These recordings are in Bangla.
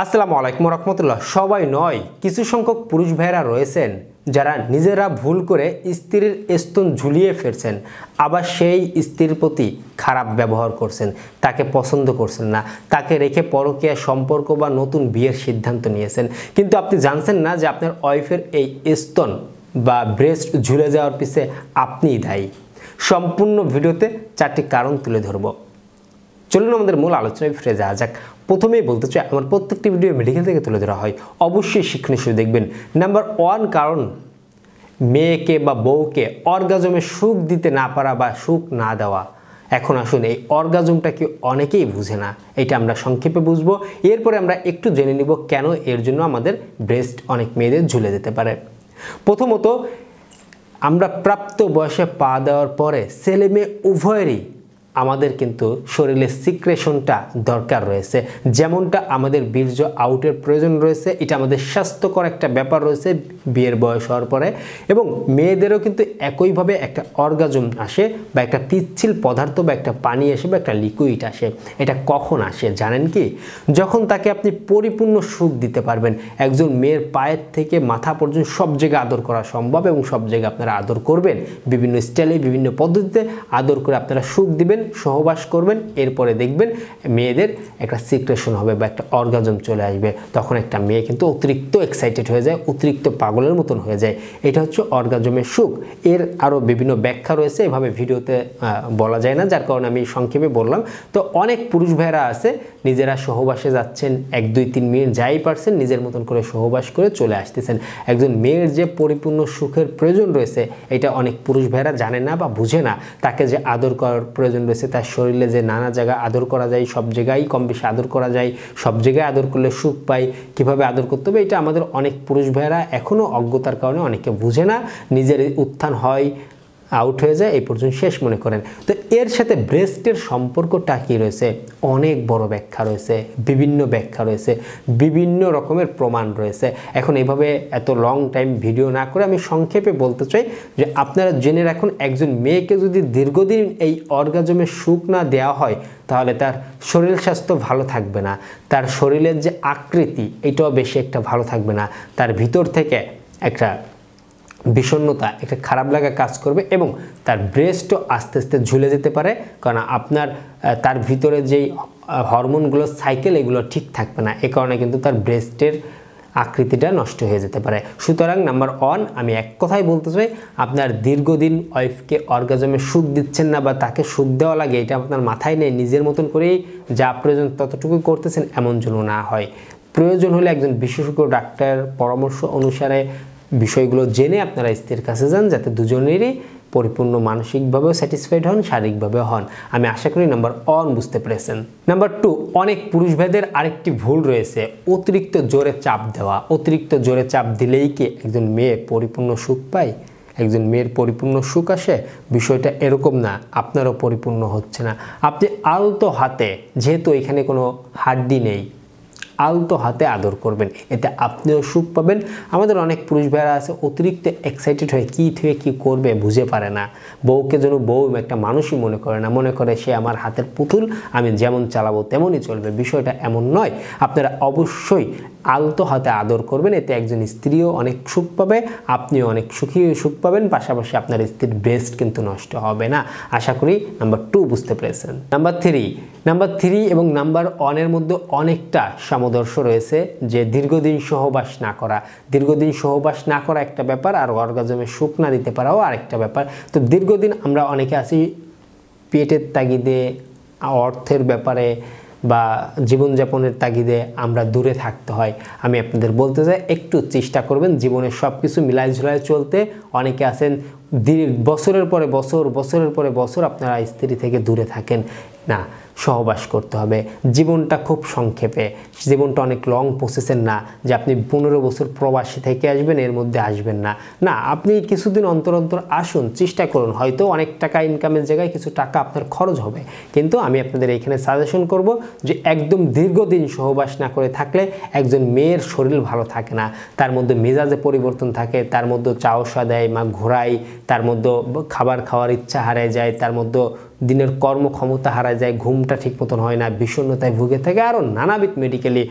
আসসালামু আলাইকুম রহমতুল্লাহ। সবাই নয়, কিছু সংখ্যক পুরুষ ভাইয়েরা রয়েছেন যারা নিজেরা ভুল করে স্ত্রীর স্তন ঝুলিয়ে ফেলছেন, আবার সেই স্ত্রীর প্রতি খারাপ ব্যবহার করছেন, তাকে পছন্দ করছেন না, তাকে রেখে পরকীয়া সম্পর্ক বা নতুন বিয়ের সিদ্ধান্ত নিয়েছেন। কিন্তু আপনি জানছেন না যে আপনার ওয়াইফের এই স্তন বা ব্রেস্ট ঝুলে যাওয়ার পিছে আপনিই দায়ী। সম্পূর্ণ ভিডিওতে 4টি কারণ তুলে ধরব। চলুন আমাদের মূল আলোচনায় ফিরে যাওয়া যাক। প্রথমেই বলতে চাই, আমার প্রত্যেকটি ভিডিও মেডিকেল থেকে তুলে ধরা হয়, অবশ্যই শিক্ষণীয় শুরু দেখবেন। নাম্বার 1 কারণ, মেয়েকে বা বউকে অর্গাজমে সুখ দিতে না পারা বা সুখ না দেওয়া। এখন আসুন, এই অর্গাজমটা কি অনেকেই বুঝে না, এটা আমরা সংক্ষেপে বুঝবো। এরপরে আমরা একটু জেনে নিব কেন এর জন্য আমাদের ব্রেস্ট অনেক মেয়েদের ঝুলে যেতে পারে। প্রথমত, আমরা প্রাপ্ত বয়সে পা দেওয়ার পরে ছেলে মেয়ে উভয়েরই আমাদের কিন্তু শরীরে সিক্রেশনটা দরকার রয়েছে। যেমনটা আমাদের বীর্য আউটের প্রয়োজন রয়েছে, এটা আমাদের স্বাস্থ্যকর একটা ব্যাপার রয়েছে বিয়ের বয়স হওয়ার পরে। এবং মেয়েদেরও কিন্তু একইভাবে একটা অর্গাজম আসে বা একটা পিচ্ছিল পদার্থ বা একটা পানি আসে বা একটা লিকুইড আসে। এটা কখন আসে জানেন কি? যখন তাকে আপনি পরিপূর্ণ সুখ দিতে পারবেন। একজন মেয়ের পায়ের থেকে মাথা পর্যন্ত সব জায়গায় আদর করা সম্ভব এবং সব জায়গায় আপনারা আদর করবেন, বিভিন্ন স্টাইলে বিভিন্ন পদ্ধতিতে আদর করে আপনারা সুখ দিবেন, সহবাস করবেন। এরপরে দেখবেন মেয়েদের একটা সিক্রেশন হবে বা একটা অর্গাজম চলে আসবে। তখন একটা মেয়ে কিন্তু অতিরিক্ত এক্সাইটেড হয়ে যায়, অতিরিক্ত পাগলের মতন হয়ে যায়। এটা হচ্ছে অর্গাজমের সুখ। এর আরও বিভিন্ন ব্যাখ্যা রয়েছে, এভাবে ভিডিওতে বলা যায় না, যার কারণে আমি সংক্ষেপে বললাম। তো অনেক পুরুষ ভাইয়েরা আছে, নিজেরা সহবাসে যাচ্ছেন, 1-2-3 মিনিট যাই পারছেন নিজের মতন করে সহবাস করে চলে আসতেছেন। একজন মেয়ের যে পরিপূর্ণ সুখের প্রয়োজন রয়েছে, এটা অনেক পুরুষ ভাইয়েরা জানে না বা বুঝে না। তাকে যে আদর করার প্রয়োজন রয়েছে, তার শরীরে যে নানা জায়গায় আদর করা যায়, সব জায়গায় কম বেশি আদর করা যায়, সব জায়গায় আদর করলে সুখ পাই, কিভাবে আদর করতে হবে, এটা আমাদের অনেক পুরুষ ভাইয়েরা এখনও অজ্ঞতার কারণে অনেকে বুঝে না। নিজের উত্থান হয়, আউট হয়ে যায়, এই পর্যন্ত শেষ মনে করেন। তো এর সাথে ব্রেস্টের সম্পর্কটা কী রয়েছে? অনেক বড় ব্যাখ্যা রয়েছে, বিভিন্ন ব্যাখ্যা রয়েছে, বিভিন্ন রকমের প্রমাণ রয়েছে। এখন এইভাবে এত লং টাইম ভিডিও না করে আমি সংক্ষেপে বলতে চাই যে আপনারা জেনে রাখুন, একজন মেয়েকে যদি দীর্ঘদিন এই অর্গাজমের সুখ না দেওয়া হয়, তাহলে তার শরীর স্বাস্থ্য ভালো থাকবে না, তার শরীরের যে আকৃতি এটাও বেশি একটা ভালো থাকবে না, তার ভিতর থেকে একটা বিষণ্ণতা, একটা খারাপ লাগা কাজ করবে এবং তার ব্রেস্টও আস্তে আস্তে ঝুলে যেতে পারে। কারণ আপনার তার ভিতরে যেই হরমোনগুলোর সাইকেল এগুলো ঠিক থাকবে না, এ কারণে কিন্তু তার ব্রেস্টের আকৃতিটা নষ্ট হয়ে যেতে পারে। সুতরাং নাম্বার 1, আমি এক কথাই বলতে চাই, আপনার দীর্ঘদিন ওয়াইফকে অর্গাজমে সুখ দিচ্ছেন না বা তাকে সুখ দেওয়া লাগে, এটা আপনার মাথায় নেই, নিজের মতন করেই যা প্রয়োজন ততটুকুই করতেছেন, এমন যেন না হয়। প্রয়োজন হলে একজন বিশেষজ্ঞ ডাক্তারের পরামর্শ অনুসারে বিষয়গুলো জেনে আপনারা স্ত্রীর কাছে যান, যাতে দুজনেরই পরিপূর্ণ মানসিকভাবেও স্যাটিসফাইড হন, শারীরিকভাবেও হন। আমি আশা করি নাম্বার 1 বুঝতে পেরেছেন। নাম্বার 2, অনেক পুরুষ ভাইদের আরেকটি ভুল রয়েছে, অতিরিক্ত জোরে চাপ দেওয়া। অতিরিক্ত জোরে চাপ দিলেই কি একজন মেয়ে পরিপূর্ণ সুখ পায়? একজন মেয়ের পরিপূর্ণ সুখ আসে? বিষয়টা এরকম না, আপনারও পরিপূর্ণ হচ্ছে না। আপনি আলতো হাতে, যেহেতু এখানে কোনো হাড্ডি নেই, আলতো হাতে আদর করবেন, এতে আপনিও সুখ পাবেন। আমাদের অনেক পুরুষ ভাইয়েরা আছে অতিরিক্ত এক্সাইটেড হয়ে কী থেকে কী করবে বুঝে পারে না। বউকে যেন বউ একটা মানুষই মনে করে না, মনে করে সে আমার হাতের পুতুল, আমি যেমন চালাবো তেমনই চলবে। বিষয়টা এমন নয়। আপনারা অবশ্যই আলতো হাতে আদর করবেন, এতে একজন স্ত্রীও অনেক সুখ পাবে, আপনিও অনেক সুখ পাবেন, পাশাপাশি আপনার স্ত্রীর ব্রেস্ট কিন্তু নষ্ট হবে না। আশা করি নাম্বার 2 বুঝতে পেরেছেন। নাম্বার 3 এবং নাম্বার 1 এর মধ্যে অনেকটা সামঞ্জস্য রয়েছে, যে দীর্ঘদিন সহবাস না করা। দীর্ঘদিন সহবাস না করা একটা ব্যাপার, আর অর্গাজমে সুখ না দিতে পারাও আরেকটা ব্যাপার। তো দীর্ঘদিন আমরা অনেকে আছি পেটের তাগিদে, অর্থের ব্যাপারে বা জীবনযাপনের তাগিদে আমরা দূরে থাকতে হয়। আমি আপনাদের বলতে চাই, একটু চেষ্টা করবেন জীবনের সব কিছু মিলাই ঝুলাই চলতে। অনেকে আছেন বছরের পরে বছর, বছরের পরে বছর আপনারা স্ত্রী থেকে দূরে থাকেন। না, সহবাস করতে হবে। জীবনটা খুব সংক্ষেপে, জীবনটা অনেক লং প্রসেসের না যে আপনি 15 বছর প্রবাসী থেকে আসবেন, এর মধ্যে আসবেন না। না, আপনি কিছুদিন অন্তর অন্তর আসুন, চেষ্টা করুন। হয়তো অনেক টাকা ইনকামের জায়গায় কিছু টাকা আপনার খরচ হবে, কিন্তু আমি আপনাদের এইখানে সাজেশন করব যে একদম দীর্ঘদিন সহবাস না করে থাকলে একজন মেয়ের শরীর ভালো থাকে না, তার মধ্যে মেজাজে পরিবর্তন থাকে, তার মধ্যে চাওসা দেয়, মা ঘোরায়, তার মধ্যে খাবার খাওয়ার ইচ্ছা হারিয়ে যায়, তার মধ্যে দিনের কর্মক্ষমতা হারায় যায়, ঘুমটা ঠিক মতন হয় না, বিষণ্ণতায় ভুগে থাকে, আরও নানাবিধ মেডিকেলি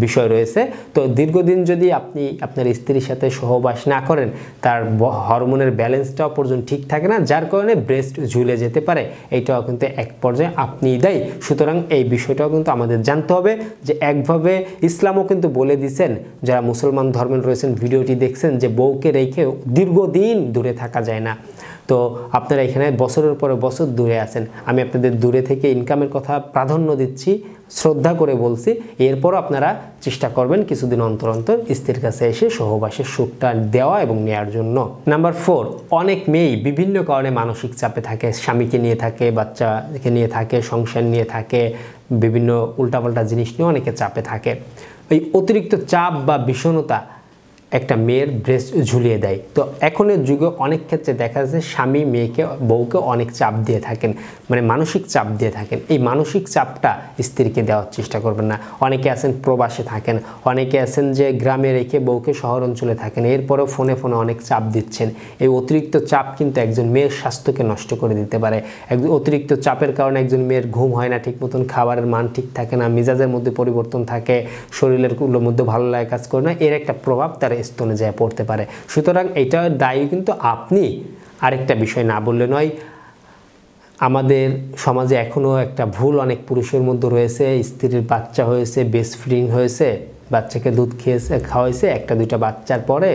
বিষয় রয়েছে। তো দীর্ঘদিন যদি আপনি আপনার স্ত্রীর সাথে সহবাস না করেন, তার হরমোনের ব্যালেন্সটাও পর্যন্ত ঠিক থাকে না, যার কারণে ব্রেস্ট ঝুলে যেতে পারে। এইটাও কিন্তু এক পর্যায়ে আপনিই দায়ী। সুতরাং এই বিষয়টাও কিন্তু আমাদের জানতে হবে যে একভাবে ইসলামও কিন্তু বলে দিয়েছেন, যারা মুসলমান ধর্মের রয়েছেন ভিডিওটি দেখছেন, যে বউকে রেখে দীর্ঘদিন দূরে থাকা যায় না। তো আপনারা এখানে বছরের পরে বছর দূরে আছেন, আমি আপনাদের দূরে থেকে ইনকামের কথা প্রাধান্য দিচ্ছি, শ্রদ্ধা করে বলছি। এরপরও আপনারা চেষ্টা করবেন কিছুদিন অন্তর অন্তর স্ত্রীর কাছে এসে সহবাসের সুখটা দেওয়া এবং নেওয়ার জন্য। নাম্বার 4, অনেক মেয়েই বিভিন্ন কারণে মানসিক চাপে থাকে, স্বামীকে নিয়ে থাকে, বাচ্চাকে নিয়ে থাকে, সংসার নিয়ে থাকে, বিভিন্ন উল্টাপাল্টা জিনিস নিয়ে অনেকে চাপে থাকে। এই অতিরিক্ত চাপ বা বিষণ্ণতা একটা মেয়ের ব্রেস্ট ঝুলিয়ে দেয়। তো এখনের যুগে অনেক ক্ষেত্রে দেখা যাচ্ছে স্বামী বউকে অনেক চাপ দিয়ে থাকেন, মানে মানসিক চাপ দিয়ে থাকেন। এই মানসিক চাপটা স্ত্রীকে দেওয়ার চেষ্টা করবেন না। অনেকে আছেন প্রবাসে থাকেন, অনেকে আছেন যে গ্রামে রেখে বউকে শহর অঞ্চলে থাকেন, এরপরেও ফোনে অনেক চাপ দিচ্ছেন। এই অতিরিক্ত চাপ কিন্তু একজন মেয়ের স্বাস্থ্যকে নষ্ট করে দিতে পারে। অতিরিক্ত চাপের কারণে একজন মেয়ের ঘুম হয় না ঠিক মতন, খাবারের মান ঠিক থাকে না, মেজাজের মধ্যে পরিবর্তন থাকে, শরীরের মধ্যে ভালো লাগে কাজ করে না, এর একটা প্রভাব তার স্তনে যায় পড়তে পারে। সুতরাং এটা দায়ী কিন্তু আপনি। আরেকটা বিষয় না বললে নয়, আমাদের সমাজে এখনও একটা ভুল অনেক পুরুষের মধ্যে রয়েছে, স্ত্রীর বাচ্চা হয়েছে, ব্রেস্ট ফিডিং হয়েছে, বাচ্চাকে দুধ খাওয়াইছে, একটা দুইটা বাচ্চার পরে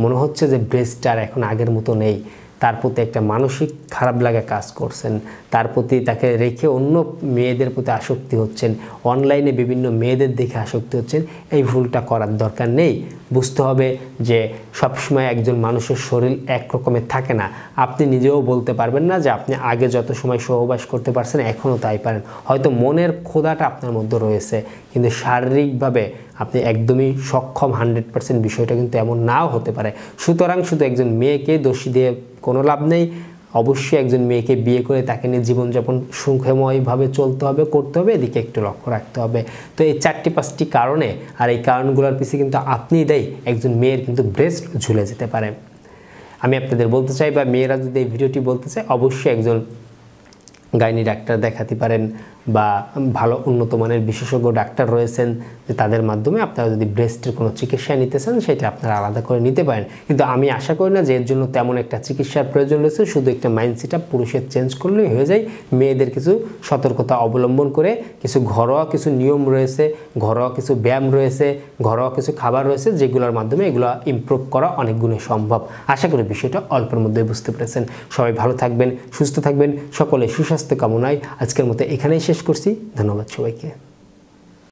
মনে হচ্ছে যে ব্রেস্টটা আর এখন আগের মতো নেই, তার প্রতি একটা মানসিক খারাপ লাগা কাজ করছেন, তার প্রতি তাকে রেখে অন্য মেয়েদের প্রতি আসক্তি হচ্ছেন, অনলাইনে বিভিন্ন মেয়েদের দেখে আসক্তি হচ্ছেন। এই ভুলটা করার দরকার নেই। বুঝতে হবে যে সবসময় একজন মানুষের শরীর এক রকমের থাকে না। আপনি নিজেও বলতে পারবেন না যে আপনি আগে যত সময় সহবাস করতে পারছেন এখনও তাই পারেন। হয়তো মনের ক্ষুধাটা আপনার মধ্যে রয়েছে, কিন্তু শারীরিকভাবে আপনি একদমই সক্ষম 100% বিষয়টা কিন্তু এমন নাও হতে পারে। সুতরাং শুধু একজন মেয়েকে দোষী দিয়ে কোনো লাভ নেই। অবশ্যই একজন মেয়েকে বিয়ে করে তাকে নিয়ে জীবনযাপন সুখময়ভাবে চলতে হবে, করতে হবে, এদিকে একটু লক্ষ্য রাখতে হবে। তো এই 4-5টি কারণে, আর এই কারণগুলোর পিছিয়ে কিন্তু আপনিই দায়ী, একজন মেয়ের কিন্তু ব্রেস্ট ঝুলে যেতে পারে। আমি আপনাদের বলতে চাই, বা মেয়েরা যদি এই ভিডিওটি বলতে চায়, অবশ্যই একজন গাইনি ডাক্তার দেখাতে পারেন, বা ভালো উন্নত মানের বিশেষজ্ঞ ডাক্তার রয়েছেন, যে তাদের মাধ্যমে আপনারা যদি ব্রেস্টের কোনো চিকিৎসা নিতে চান সেটা আপনারা আলাদা করে নিতে পারেন। কিন্তু আমি আশা করি না যে এর জন্য তেমন একটা চিকিৎসার প্রয়োজন রয়েছে, শুধু একটা মাইন্ডসেট পুরুষের চেঞ্জ করলেই হয়ে যায়। মেয়েদের কিছু সতর্কতা অবলম্বন করে কিছু ঘরোয়া কিছু নিয়ম রয়েছে, ঘরোয়া কিছু ব্যায়াম রয়েছে, ঘরোয়া কিছু খাবার রয়েছে, যেগুলোর মাধ্যমে এগুলো ইমপ্রুভ করা অনেক গুণে সম্ভব। আশা করি বিষয়টা অল্পের মধ্যে বুঝতে পেরেছেন। সবাই ভালো থাকবেন, সুস্থ থাকবেন, সকলে সুস্বাস্থ্য কামনায় আজকের মতো এখানেই শেষ করছি। ধন্যবাদ সবাইকে।